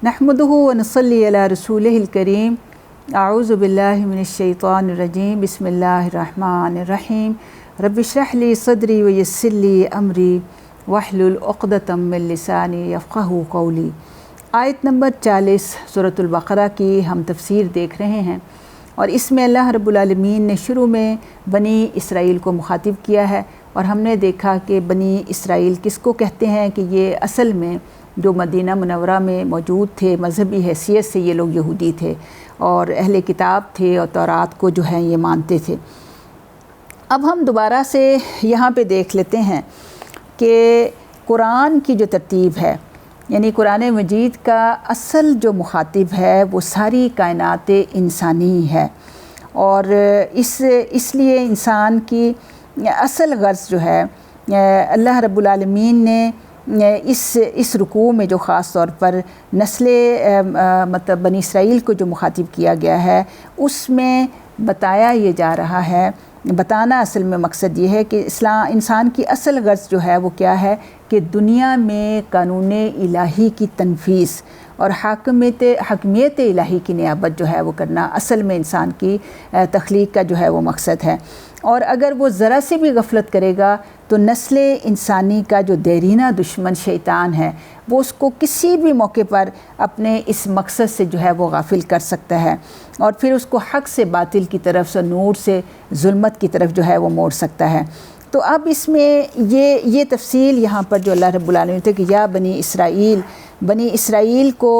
नहमदुहु व नसल्ली अला रसूलिहिल करीम। अऊज़ु बिल्लाहि मिनश्शैतानिर रजीम। बिस्मिल्लाहिर रहमानिर रहीम। रब्बि इश्रह ली सदरी व यस्सिर ली अमरी वहलुल उक़दतम मिन लिसानी यफ़क़हू क़ौली। आयत नंबर 40 सूरतुल बक़रा की हम तफ़सीर देख रहे हैं और इसमें अल्लाह रब्बुल आलमीन ने शुरू में बनी इसराइल को मुखातिब किया है और हमने देखा कि बनी इसराइल किसको कहते हैं कि ये असल में जो मदीना मुनव्वरा में मौजूद थे, मज़हबी हैसियत से ये लोग यहूदी थे और अहले किताब थे और तौरात को जो है ये मानते थे। अब हम दोबारा से यहाँ पे देख लेते हैं कि कुरान की जो तरतीब है, यानी कुरान मजीद का असल जो मुखातिब है वो सारी कायनात इंसानी है और इसलिए इंसान की असल गर्ज़ जो है अल्लाह रब्बुल आलमीन ने इस रुकू में जो ख़ास तौर पर नस्ल मतलब बनी इसराइल को जो मुखातिब किया गया है उसमें बताया ये जा रहा है, बताना असल में मकसद ये है कि इंसान की असल गर्ज़ जो है वो क्या है कि दुनिया में कानून इलाही की तनफीस और हकमियत इलाही की नियाबत जो है वो करना असल में इंसान की तख्लीक का जो है वो मकसद है। और अगर वो ज़रा से भी गफलत करेगा तो नस्ल इंसानी का जो देरीना दुश्मन शैतान है वो उसको किसी भी मौके पर अपने इस मकसद से जो है वो गाफिल कर सकता है और फिर उसको हक़ से बातिल की तरफ से, नूर से जुल्मत की तरफ जो है वो मोड़ सकता है। तो अब इसमें ये तफसील यहाँ पर जो अल्लाह रब्बुल आलमीन थे कि या बनी इसराइल को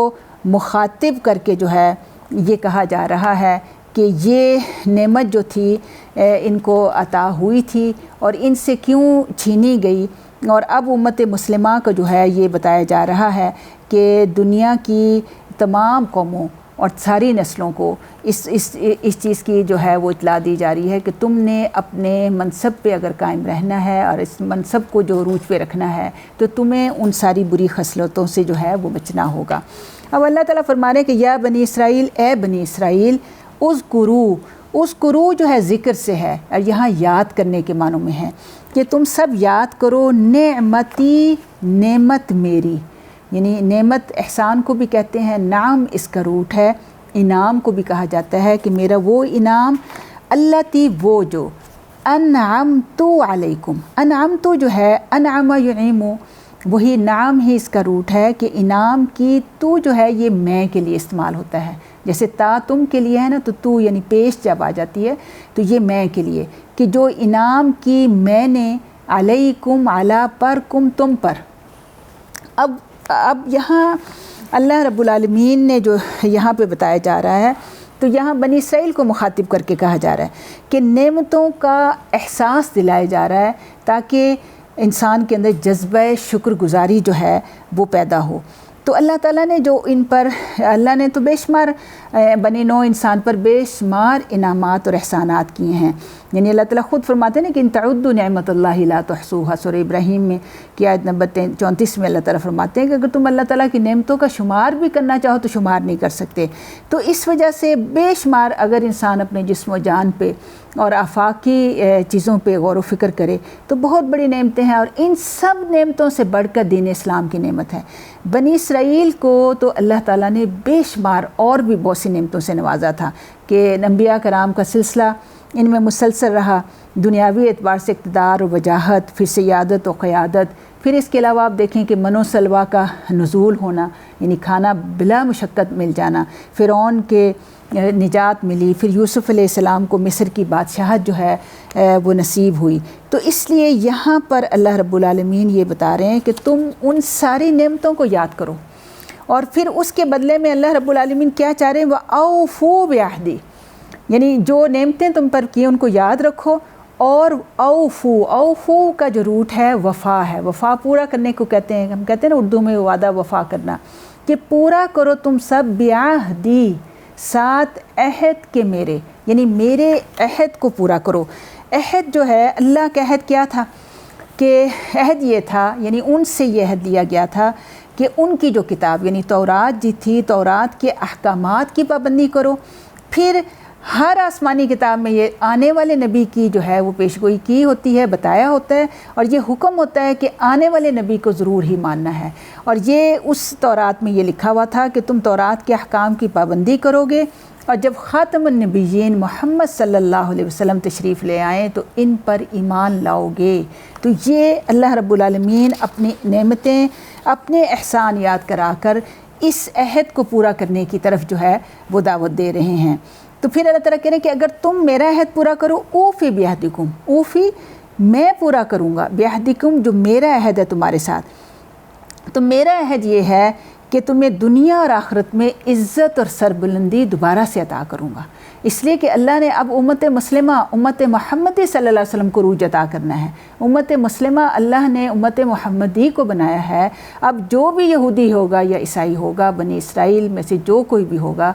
मुखातिब करके जो है ये कहा जा रहा है कि ये नेमत जो थी इनको अता हुई थी और इनसे क्यों छीनी गई। और अब उम्मत मुस्लिमा को जो है ये बताया जा रहा है कि दुनिया की तमाम कौमों और सारी नस्लों को इस चीज़ की जो है वो इतला दी जा रही है कि तुमने अपने मनसब पे अगर कायम रहना है और इस मनसब को जो रूज पे रखना है तो तुम्हें उन सारी बुरी खसलतों से जो है वो बचना होगा। अब अल्लाह ताला फरमा रहे हैं कि या बनी इसराइल, ए बनी इसराइल, उज़कुरू जो है ज़िक्र से है और यहाँ याद करने के मानों में है कि तुम सब याद करो नेमती, नेमत मेरी, यानी नेमत एहसान को भी कहते हैं, नाम इसका रूट है, इनाम को भी कहा जाता है कि मेरा वो इनाम, अल्लती वो जो, अनअमतु अलैकुम, अनअमतु जो है अनअम युनिमु वही नाम ही इसका रूट है कि इनाम की तू जो है ये मैं के लिए इस्तेमाल होता है, जैसे ता तुम के लिए है ना, तो तू यानी पेश जब आ जाती है तो ये मैं के लिए कि जो इनाम की मैंने अलैकुम अला पर कुम तुम पर। अब यहाँ अल्लाह रब्बुल आलमीन ने जो यहाँ पे बताया जा रहा है तो यहाँ बनी इसराइल को मुखातिब करके कहा जा रहा है कि नेमतों का एहसास दिलाया जा रहा है ताकि इंसान के अंदर जज्बा शुक्रगुज़ारी जो है वो पैदा हो। तो अल्लाह ताला ने जो इन पर, अल्लाह ने तो बेशुमार बनी नौ इंसान पर बेशुमार इनामात और एहसानात किए हैं। यानी अल्लाह ताला ख़ुद फरमाते हैं कि इन तउद्दु निअमतल्लाहि ला तुहसूहा, सूरह इब्राहीम में की आयत नंबर 34 में अल्लाह ताला फरमाते हैं कि अगर तुम अल्लाह ताला की नेमतों का शुमार भी करना चाहो तो शुमार नहीं कर सकते। तो इस वजह से बेशुमार अगर इंसान अपने जिस्म व जान पे और आफाकी चीज़ों पे गौर व फ़िक्र करे तो बहुत बड़ी नेमतें हैं और इन सब नेमतों से बढ़कर दीन इस्लाम की नेमत है। बनी इसराइल को तो अल्लाह ताला ने बेशुमार और भी बहुत सी नेमतों से नवाजा था कि अंबिया कराम का सिलसिला इनमें मुसलसल रहा, दुनियावी एतबार से इक़्तिदार और वजाहत, फिर सियादत और क़यादत, फिर इसके अलावा आप देखें कि मनो सलवा का नुज़ूल होना, यानी खाना बिला मुशक्क़त मिल जाना, फ़िरौन के निजात मिली, फिर यूसुफ़ अलैहिस्सलाम को मिस्र की बादशाहत जो है वो नसीब हुई। तो इसलिए यहाँ पर अल्लाह रब्बुल आलमीन ये बता रहे हैं कि तुम उन सारी नेमतों को याद करो और फिर उसके बदले में अल्लाह रब्बुल आलमीन क्या चाह रहे हैं, वह औफ़ू बिअहदी, यानी जो नेमतें तुम पर की उनको याद रखो और औफ़ू का जो रूट है वफ़ा है, वफ़ा पूरा करने को कहते हैं, हम कहते हैं ना उर्दू में वादा वफ़ा करना, कि पूरा करो तुम सब बिअहदी, साथ अहद के मेरे, यानी मेरे अहद को पूरा करो। अहद जो है, अल्लाह का अहद क्या था कि अहद ये था, यानी उनसे ये अहद लिया गया था कि उनकी जो किताब यानी तौरात जी थी, तौरात के अहकामात की पाबंदी करो, फिर ہر آسمانی کتاب میں یہ آنے والے نبی کی جو ہے وہ پیشگوئی کی ہوتی ہے، بتایا ہوتا ہے، اور یہ حکم ہوتا ہے کہ آنے والے نبی کو ضرور ہی ماننا ہے۔ اور یہ اس تورات میں یہ لکھا ہوا تھا کہ تم تورات کے احکام کی پابندی کرو گے، اور جب خاتم النبیین محمد صلی اللہ علیہ وسلم تشریف لے آئیں تو ان پر ایمان لاؤ گے۔ تو یہ اللہ رب العالمین اپنی نعمتیں، اپنے احسان یاد کرا کر اس عہد کو پورا کرنے کی طرف جو ہے وہ دعوت دے رہے ہیں۔ تو پھر اللہ تعالیٰ کہہ رہے ہیں کہ اگر تم میرا عہد پورا کرو، اوفی بعہدکم، اوفی میں پورا کروں گا، بعہدکم جو میرا عہد ہے تمہارے ساتھ۔ تو میرا عہد یہ ہے کہ تمہیں دنیا اور آخرت میں عزت اور سربلندی دوبارہ سے عطا کروں گا، اس لیے کہ اللہ نے اب امت مسلمہ، امت محمدی صلی اللہ علیہ وسلم کو عروج عطا کرنا ہے۔ امت مسلمہ اللہ نے امت محمدی کو بنایا ہے۔ اب جو بھی یہودی ہوگا یا عیسائی ہوگا، بنی اسرائیل میں سے جو کوئی بھی ہوگا،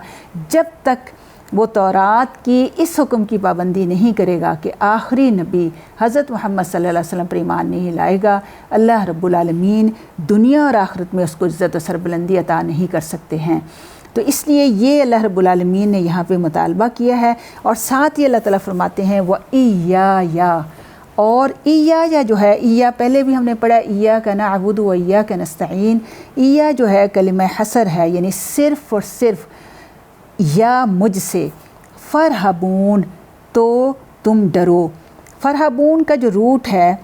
جب تک وہ تورات کی اس حکم کی پابندی نہیں کرے گا کہ آخری نبی حضرت محمد صلی اللہ علیہ وسلم پر ایمان نہیں لائے گا، اللہ رب العالمین دنیا اور آخرت میں اس کو عزت و سربلندی عطا نہیں کر سکتے ہیں۔ تو اس لیے یہ اللہ رب العالمین نے یہاں پہ مطالبہ کیا ہے، اور ساتھ ہی اللہ تعالیٰ فرماتے ہیں وَإِيَّايَ، اور ایّا جو ہے، ایّا پہلے بھی ہم نے پڑھا، ایّاک نعبد وإیاک نستعین، ایّا جو ہے کلمہ حصر ہے، یعنی صرف اور صرف یا مجھ سے، فرحبون تو تم ڈرو۔ فرحبون کا جو روٹ ہے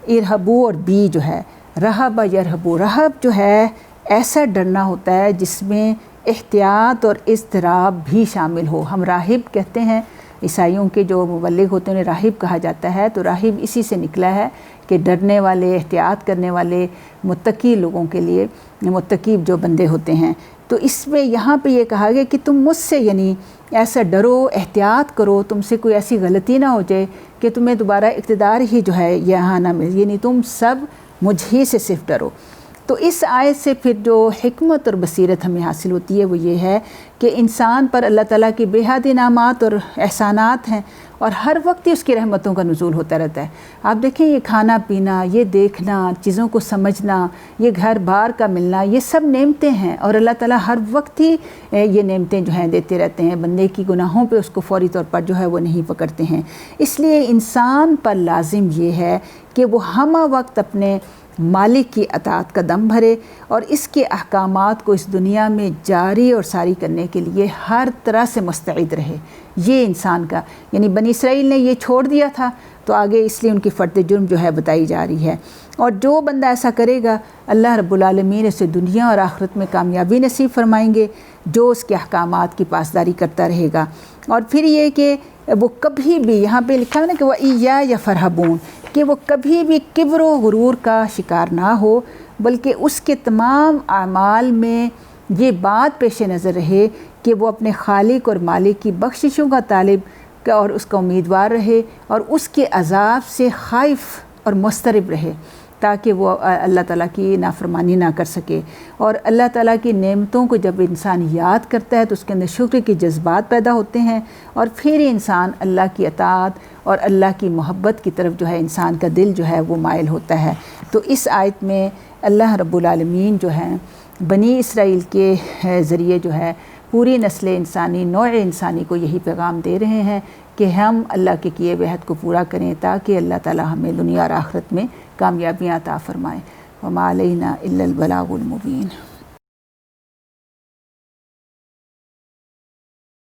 ارہبو اور بی جو ہے رہب یرہبو، رہب جو ہے ایسا ڈرنا ہوتا ہے جس میں احتیاط اور اضطراب بھی شامل ہو۔ ہم راہب کہتے ہیں، عیسائیوں کے جو مبلغ ہوتے ہیں انہیں راہب کہا جاتا ہے، تو راہب اسی سے نکلا ہے کہ ڈرنے والے، احتیاط کرنے والے، متقی لوگوں کے لیے متقی جو بندے ہوتے ہیں۔ تو اس میں یہاں پہ یہ کہا گیا کہ تم مجھ سے یعنی ایسا ڈرو، احتیاط کرو، تم سے کوئی ایسی غلطی نہ ہو جائے کہ تمہیں دوبارہ اقتدار ہی جو ہے یہاں نہ مل، یعنی تم سب مجھ ہی سے صرف ڈرو۔ تو اس آیت سے پھر جو حکمت اور بصیرت ہمیں حاصل ہوتی ہے وہ یہ ہے کہ انسان پر اللہ تعالیٰ کی بے حد انعامات اور احسانات ہیں، اور ہر وقت ہی اس کی رحمتوں کا نزول ہوتا رہتا ہے۔ آپ دیکھیں یہ کھانا پینا، یہ دیکھنا، چیزوں کو سمجھنا، یہ گھر بار کا ملنا، یہ سب نعمتیں ہیں، اور اللہ تعالیٰ ہر وقت ہی یہ نعمتیں جو ہیں دیتے رہتے ہیں۔ بندے کی گناہوں پہ اس کو فوری طور پر جو ہے وہ نہیں پکڑتے ہیں۔ اس لیے انسان پر لازم یہ ہے کہ وہ ہمہ وقت اپنے مالک کی اطاعت کا دم بھرے، اور اس کے احکامات کو اس دنیا میں جاری اور ساری کرنے کے لیے ہر طرح سے مستعد رہے۔ یہ انسان کا، یعنی بنی اسرائیل نے یہ چھوڑ دیا تھا تو آگے اس لیے ان کی فرد جرم جو ہے بتائی جا رہی ہے، اور جو بندہ ایسا کرے گا اللہ رب العالمین اسے دنیا اور آخرت میں کامیابی نصیب فرمائیں گے، جو اس کے احکامات کی پاسداری کرتا رہے گا۔ اور پھر یہ کہ وہ کبھی بھی، یہاں پہ لکھا ہے نا کہ وَإِيَّايَ فَارْهَبُونَ، کہ وہ کبھی بھی کبر و غرور کا شکار نہ ہو، بلکہ اس کے تمام اعمال میں یہ بات پیش نظر رہے کہ وہ اپنے خالق اور مالک کی بخششوں کا طالب اور اس کا امیدوار رہے، اور اس کے عذاب سے خائف اور مضطرب رہے، تاکہ وہ اللہ تعالیٰ کی نافرمانی نہ کر سکے۔ اور اللہ تعالیٰ کی نعمتوں کو جب انسان یاد کرتا ہے تو اس کے اندر شکر کے جذبات پیدا ہوتے ہیں، اور پھر انسان اللہ کی اطاعت اور اللہ کی محبت کی طرف جو ہے انسان کا دل جو ہے وہ مائل ہوتا ہے۔ تو اس آیت میں اللہ رب العالمین جو ہے بنی اسرائیل کے ذریعے جو ہے پوری نسل انسانی، نوع انسانی کو یہی پیغام دے رہے ہیں کہ ہم اللہ کے کیے ہوئے عہد کو پورا کریں، تاکہ اللہ تعالیٰ ہمیں دنیا اور آخرت میں کامیابیاں عطا فرمائیں۔ وما علینا الا البلاغ المبین۔